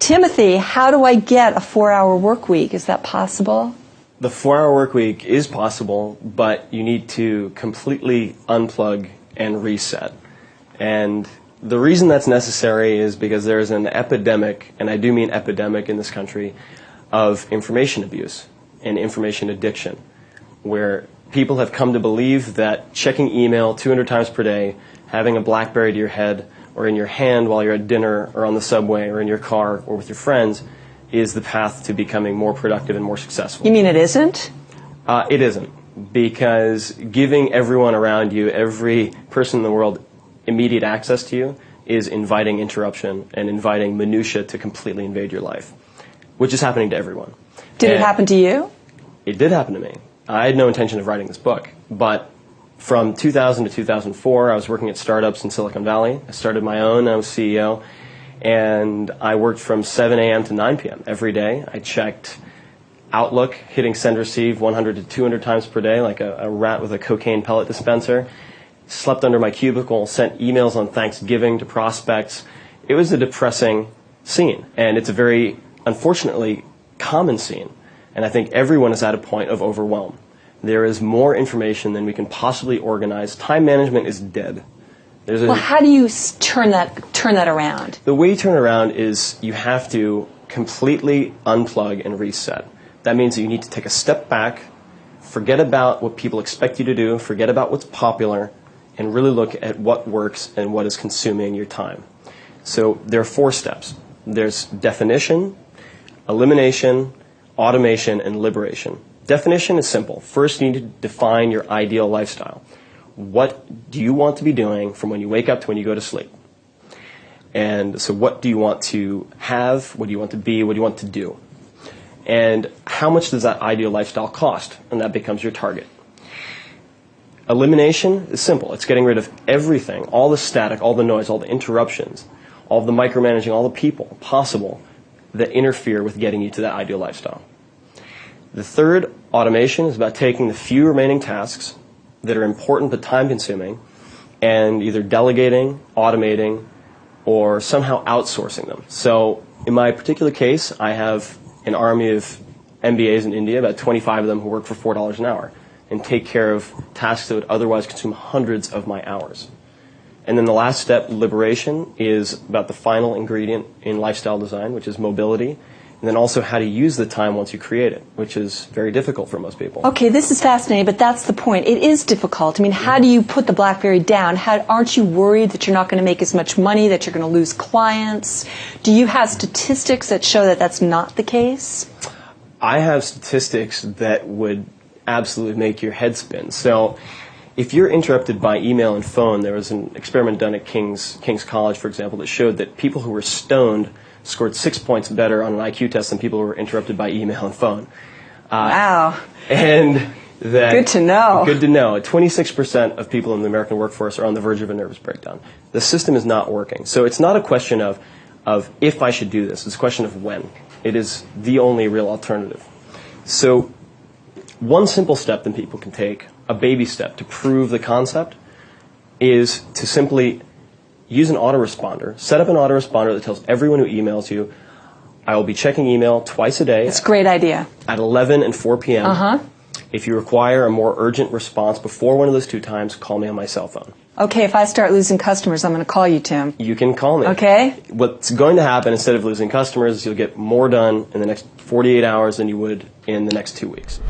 Timothy, how do I get a 4-hour work week? Is that possible? The 4-hour work week is possible, but you need to completely unplug and reset. And the reason that's necessary is because there's an epidemic, and I do mean epidemic in this country, of information abuse and information addiction, where people have come to believe that checking email 200 times per day, having a BlackBerry to your head or in your hand while you're at dinner or on the subway or in your car or with your friends is the path to becoming more productive and more successful. You mean it isn't? It isn't, because giving everyone around you, every person in the world, immediate access to you is inviting interruption and inviting minutia to completely invade your life, which is happening to everyone. Did it happen to you? It did happen to me. I had no intention of writing this book, but from 2000 to 2004, I was working at startups in Silicon Valley. I started my own. I was CEO, and I worked from 7 a.m. to 9 p.m. every day. I checked Outlook, hitting send receive 100 to 200 times per day, like a rat with a cocaine pellet dispenser. Slept under my cubicle, sent emails on Thanksgiving to prospects. It was a depressing scene, and it's a very, unfortunately, common scene. And I think everyone is at a point of overwhelm. There is more information than we can possibly organize. Time management is dead. Well, how do you turn that around? The way you turn it around is you have to completely unplug and reset. That means that you need to take a step back, forget about what people expect you to do, forget about what's popular, and really look at what works and what is consuming your time. So there are 4 steps. There's definition, elimination, automation, and liberation. Definition is simple. First, you need to define your ideal lifestyle. What do you want to be doing from when you wake up to when you go to sleep? And so what do you want to have? What do you want to be? What do you want to do? And how much does that ideal lifestyle cost? And that becomes your target. Elimination is simple. It's getting rid of everything, all the static, all the noise, all the interruptions, all the micromanaging, all the people possible that interfere with getting you to that ideal lifestyle. The third, automation, is about taking the few remaining tasks that are important but time-consuming and either delegating, automating, or somehow outsourcing them. So in my particular case, I have an army of MBAs in India, about 25 of them who work for $4 an hour and take care of tasks that would otherwise consume hundreds of my hours. And then the last step, liberation, is about the final ingredient in lifestyle design, which is mobility, and then also how to use the time once you create it, which is very difficult for most people. Okay, this is fascinating, but that's the point. It is difficult. I mean, how do you put the BlackBerry down? Aren't you worried that you're not going to make as much money, that you're going to lose clients? Do you have statistics that show that that's not the case? I have statistics that would absolutely make your head spin. So if you're interrupted by email and phone, there was an experiment done at King's College, for example, that showed that people who were stoned scored 6 points better on an IQ test than people who were interrupted by email and phone. Wow. And that, good to know. Good to know. 26% of people in the American workforce are on the verge of a nervous breakdown. The system is not working. So it's not a question of if I should do this. It's a question of when. It is the only real alternative. So one simple step that people can take, a baby step to prove the concept, is to simply use an autoresponder. Set up an autoresponder that tells everyone who emails you, I will be checking email twice a day. It's a great idea. At 11 and 4 p.m. If you require a more urgent response before one of those 2 times, call me on my cell phone. Okay, if I start losing customers, I'm going to call you, Tim. You can call me. Okay. What's going to happen, instead of losing customers, is you'll get more done in the next 48 hours than you would in the next 2 weeks.